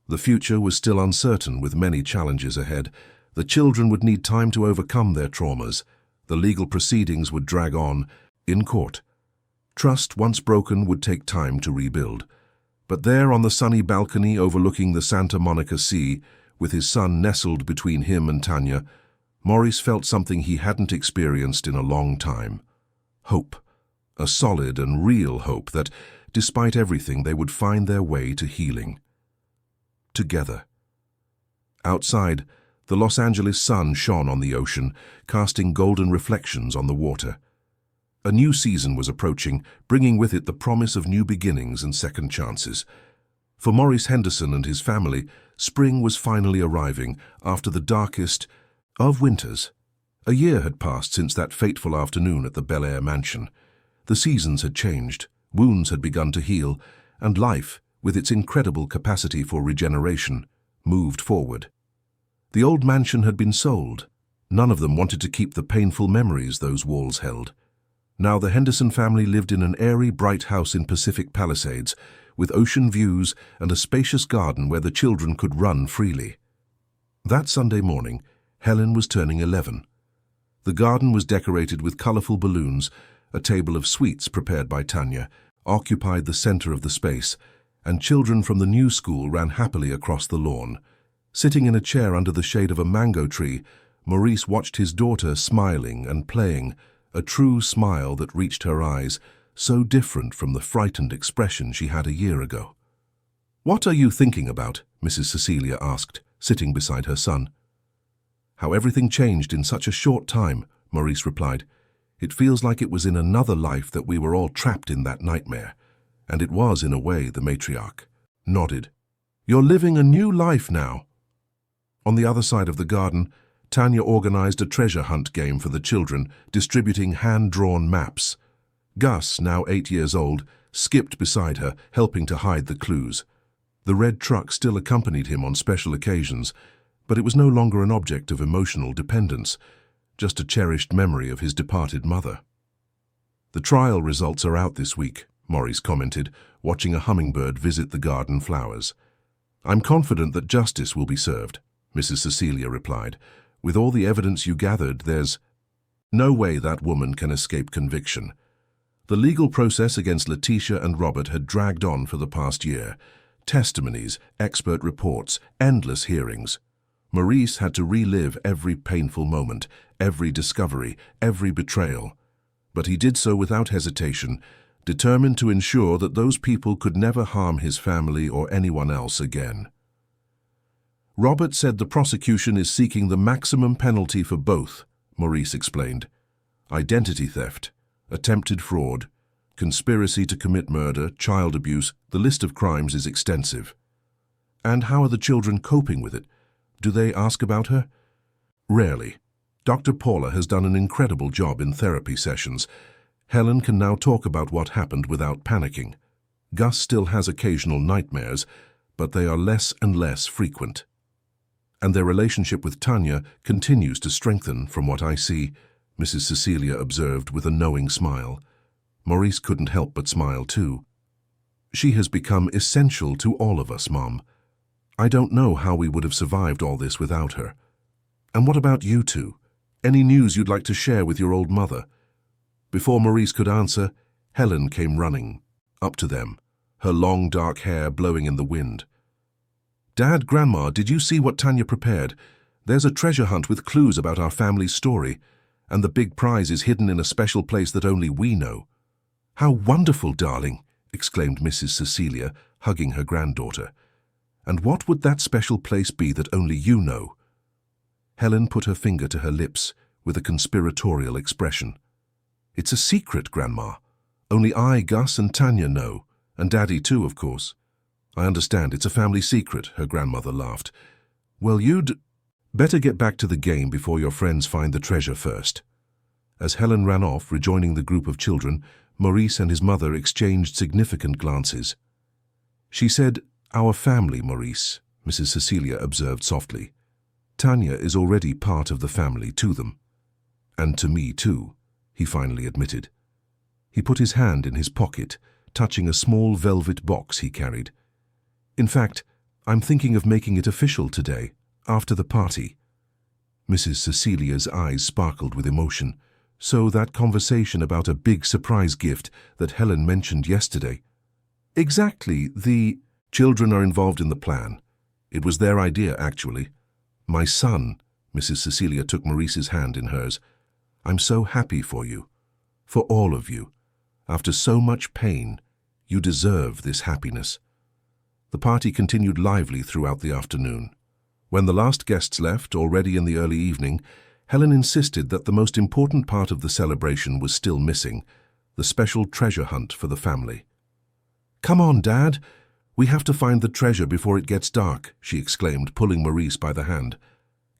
The future was still uncertain, with many challenges ahead. The children would need time to overcome their traumas. The legal proceedings would drag on, in court. Trust, once broken, would take time to rebuild. But there on the sunny balcony overlooking the Santa Monica Sea, with his son nestled between him and Tanya, Maurice felt something he hadn't experienced in a long time. Hope. A solid and real hope that, despite everything, they would find their way to healing. Together. Outside, the Los Angeles sun shone on the ocean, casting golden reflections on the water. A new season was approaching, bringing with it the promise of new beginnings and second chances. For Maurice Henderson and his family, spring was finally arriving after the darkest of winters. A year had passed since that fateful afternoon at the Bel Air mansion. The seasons had changed, wounds had begun to heal, and life, with its incredible capacity for regeneration, moved forward. The old mansion had been sold. None of them wanted to keep the painful memories those walls held. Now the Henderson family lived in an airy, bright house in Pacific Palisades, with ocean views and a spacious garden where the children could run freely. That Sunday morning, Helen was turning 11. The garden was decorated with colorful balloons. A table of sweets prepared by Tanya occupied the center of the space, and children from the new school ran happily across the lawn. Sitting in a chair under the shade of a mango tree, Maurice watched his daughter smiling and playing, a true smile that reached her eyes, so different from the frightened expression she had a year ago. "What are you thinking about?" Mrs. Cecilia asked, sitting beside her son. "How everything changed in such a short time," Maurice replied. "It feels like it was in another life that we were all trapped in that nightmare." And it was, in a way, the matriarch nodded. "You're living a new life now." On the other side of the garden, Tanya organized a treasure hunt game for the children, distributing hand-drawn maps. Gus, now 8 years old, skipped beside her, helping to hide the clues. The red truck still accompanied him on special occasions, but it was no longer an object of emotional dependence, just a cherished memory of his departed mother. "The trial results are out this week," Maurice commented, watching a hummingbird visit the garden flowers. "I'm confident that justice will be served," Mrs. Cecilia replied. "With all the evidence you gathered, there's no way that woman can escape conviction." The legal process against Letitia and Robert had dragged on for the past year. Testimonies, expert reports, endless hearings. Maurice had to relive every painful moment, every discovery, every betrayal. But he did so without hesitation, determined to ensure that those people could never harm his family or anyone else again. "Robert said the prosecution is seeking the maximum penalty for both," Maurice explained. "Identity theft, attempted fraud, conspiracy to commit murder, child abuse, the list of crimes is extensive." "And how are the children coping with it? Do they ask about her?" "Rarely. Dr. Paula has done an incredible job in therapy sessions. Helen can now talk about what happened without panicking. Gus still has occasional nightmares, but they are less and less frequent. And their relationship with Tanya continues to strengthen, from what I see," Mrs. Cecilia observed with a knowing smile. Maurice couldn't help but smile too. She has become essential to all of us, Mom. I don't know how we would have survived all this without her. And what about you two? Any news you'd like to share with your old mother? Before Maurice could answer, Helen came running, up to them, her long dark hair blowing in the wind. Dad, Grandma, did you see what Tanya prepared? There's a treasure hunt with clues about our family's story, and the big prize is hidden in a special place that only we know. How wonderful, darling, exclaimed Mrs. Cecilia, hugging her granddaughter. And what would that special place be that only you know? Helen put her finger to her lips with a conspiratorial expression. It's a secret, Grandma. Only I, Gus, and Tanya know, and Daddy too, of course. I understand, it's a family secret, her grandmother laughed. Well, you'd better get back to the game before your friends find the treasure first. As Helen ran off, rejoining the group of children, Maurice and his mother exchanged significant glances. She said, "Our family, Maurice," Mrs. Cecilia observed softly. "Tanya is already part of the family to them. And to me too," he finally admitted. He put his hand in his pocket, touching a small velvet box he carried. "In fact, I'm thinking of making it official today, after the party." Mrs. Cecilia's eyes sparkled with emotion. So that conversation about a big surprise gift that Helen mentioned yesterday. Exactly, the children are involved in the plan. It was their idea, actually. My son, Mrs. Cecilia took Maurice's hand in hers. I'm so happy for you. For all of you. After so much pain, you deserve this happiness. The party continued lively throughout the afternoon. When the last guests left, already in the early evening, Helen insisted that the most important part of the celebration was still missing, the special treasure hunt for the family. "Come on, Dad! We have to find the treasure before it gets dark," she exclaimed, pulling Maurice by the hand.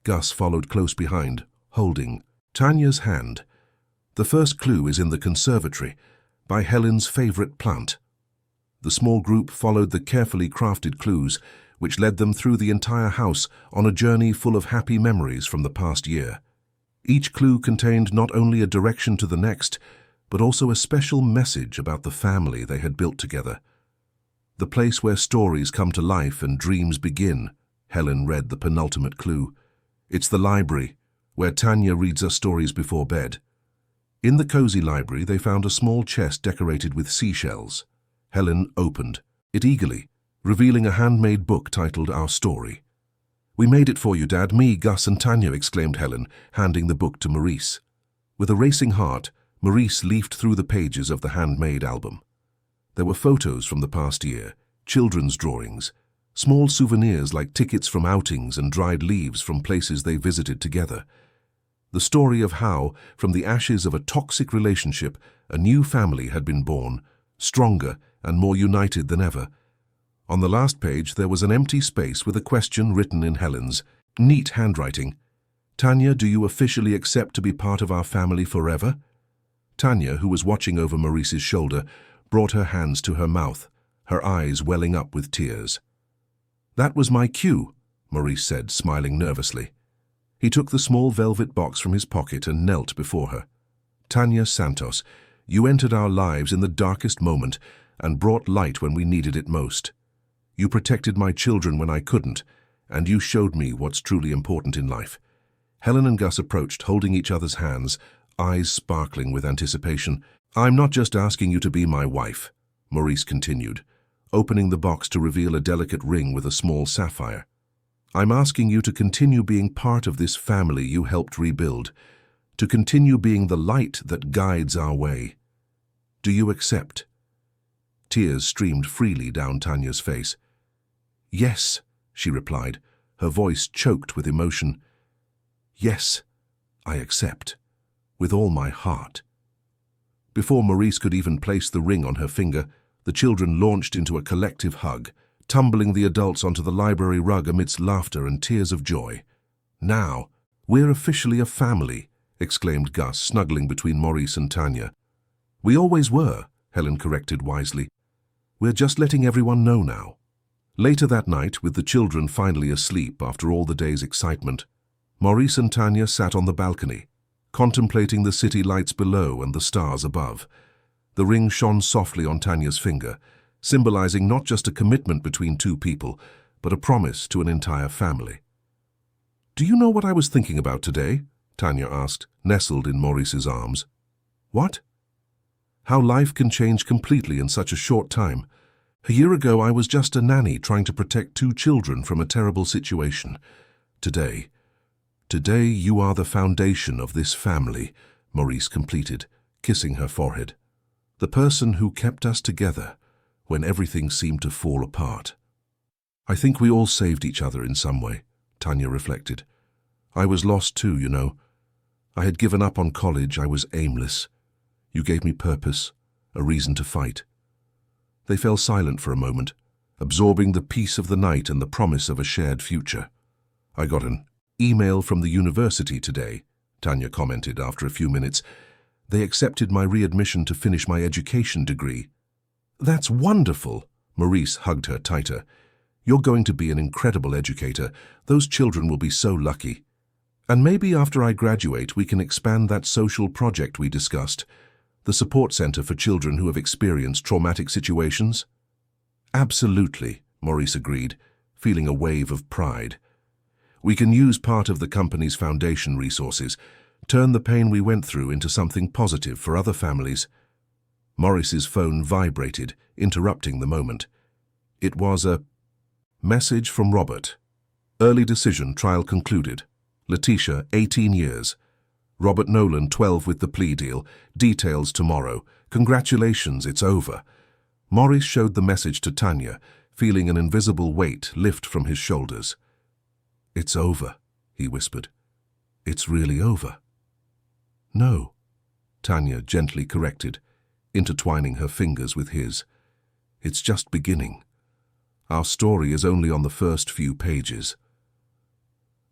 Gus followed close behind, holding Tanya's hand. The first clue is in the conservatory, by Helen's favorite plant. The small group followed the carefully crafted clues, which led them through the entire house on a journey full of happy memories from the past year. Each clue contained not only a direction to the next, but also a special message about the family they had built together. The place where stories come to life and dreams begin, Helen read the penultimate clue. It's the library, where Tanya reads us stories before bed. In the cozy library, they found a small chest decorated with seashells. Helen opened it eagerly, revealing a handmade book titled Our Story. "We made it for you, Dad, me, Gus, and Tanya," exclaimed Helen, handing the book to Maurice. With a racing heart, Maurice leafed through the pages of the handmade album. There were photos from the past year, children's drawings, small souvenirs like tickets from outings and dried leaves from places they visited together. The story of how, from the ashes of a toxic relationship, a new family had been born, stronger and more united than ever. On the last page, there was an empty space with a question written in Helen's neat handwriting. "Tanya, do you officially accept to be part of our family forever?" Tanya, who was watching over Maurice's shoulder, brought her hands to her mouth, her eyes welling up with tears. "That was my cue," Maurice said, smiling nervously. He took the small velvet box from his pocket and knelt before her. "Tanya Santos, you entered our lives in the darkest moment and brought light when we needed it most. You protected my children when I couldn't, and you showed me what's truly important in life." Helen and Gus approached, holding each other's hands, eyes sparkling with anticipation. "I'm not just asking you to be my wife," Maurice continued, opening the box to reveal a delicate ring with a small sapphire. "I'm asking you to continue being part of this family you helped rebuild, to continue being the light that guides our way. Do you accept?" Tears streamed freely down Tanya's face. "Yes," she replied, her voice choked with emotion. "Yes, I accept, with all my heart." Before Maurice could even place the ring on her finger, the children launched into a collective hug, tumbling the adults onto the library rug amidst laughter and tears of joy. "Now, we're officially a family," exclaimed Gus, snuggling between Maurice and Tanya. "We always were," Helen corrected wisely. "We're just letting everyone know now." Later that night, with the children finally asleep after all the day's excitement, Maurice and Tanya sat on the balcony, contemplating the city lights below and the stars above. The ring shone softly on Tanya's finger, symbolizing not just a commitment between two people, but a promise to an entire family. "Do you know what I was thinking about today?" Tanya asked, nestled in Maurice's arms. "What?" "How life can change completely in such a short time. A year ago, I was just a nanny trying to protect two children from a terrible situation. Today you are the foundation of this family," Maurice completed, kissing her forehead. "The person who kept us together when everything seemed to fall apart." "I think we all saved each other in some way," Tanya reflected. "I was lost too, you know. I had given up on college, I was aimless. You gave me purpose, a reason to fight." They fell silent for a moment, absorbing the peace of the night and the promise of a shared future. "I got an email from the university today," Tanya commented after a few minutes. "They accepted my readmission to finish my education degree." "That's wonderful!" Maurice hugged her tighter. "You're going to be an incredible educator. Those children will be so lucky. And maybe after I graduate, we can expand that social project we discussed, the support center for children who have experienced traumatic situations." "Absolutely," Maurice agreed, feeling a wave of pride. "We can use part of the company's foundation resources, turn the pain we went through into something positive for other families." Maurice's phone vibrated, interrupting the moment. It was a message from Robert. "Early decision, trial concluded. Letitia, 18 years. Robert Nolan, 12 with the plea deal. Details tomorrow. Congratulations, it's over." Maurice showed the message to Tanya, feeling an invisible weight lift from his shoulders. "It's over," he whispered. "It's really over." "No," Tanya gently corrected, intertwining her fingers with his. "It's just beginning. Our story is only on the first few pages."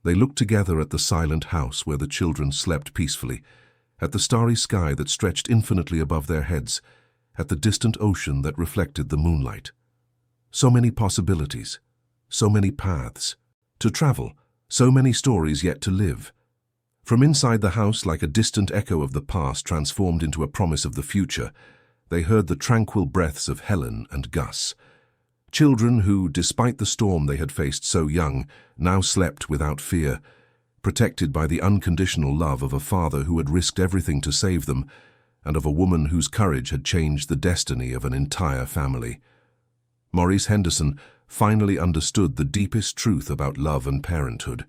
They looked together at the silent house where the children slept peacefully, at the starry sky that stretched infinitely above their heads, at the distant ocean that reflected the moonlight. So many possibilities, so many paths to travel, so many stories yet to live. From inside the house, like a distant echo of the past transformed into a promise of the future, they heard the tranquil breaths of Helen and Gus. Children who, despite the storm they had faced so young, now slept without fear, protected by the unconditional love of a father who had risked everything to save them, and of a woman whose courage had changed the destiny of an entire family. Maurice Henderson finally understood the deepest truth about love and parenthood,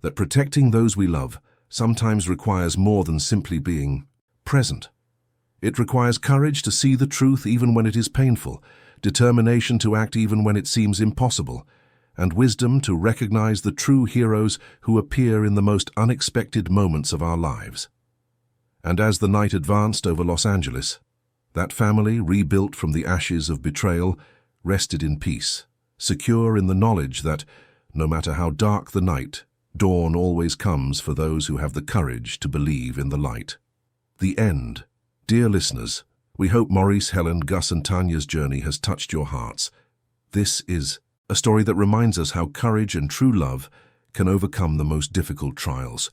that protecting those we love sometimes requires more than simply being present. It requires courage to see the truth even when it is painful, determination to act even when it seems impossible, and wisdom to recognize the true heroes who appear in the most unexpected moments of our lives. And as the night advanced over Los Angeles, that family, rebuilt from the ashes of betrayal, rested in peace, secure in the knowledge that, no matter how dark the night, dawn always comes for those who have the courage to believe in the light. The end. Dear listeners, we hope Maurice, Helen, Gus and Tanya's journey has touched your hearts. This is a story that reminds us how courage and true love can overcome the most difficult trials.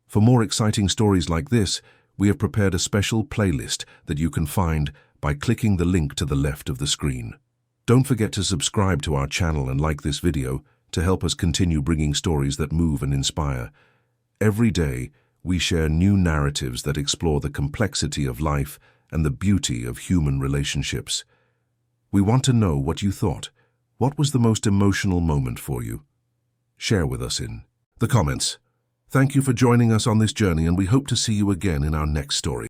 For more exciting stories like this, we have prepared a special playlist that you can find by clicking the link to the left of the screen. Don't forget to subscribe to our channel and like this video to help us continue bringing stories that move and inspire. Every day, we share new narratives that explore the complexity of life and the beauty of human relationships. We want to know what you thought. What was the most emotional moment for you? Share with us in the comments. Thank you for joining us on this journey, and we hope to see you again in our next story.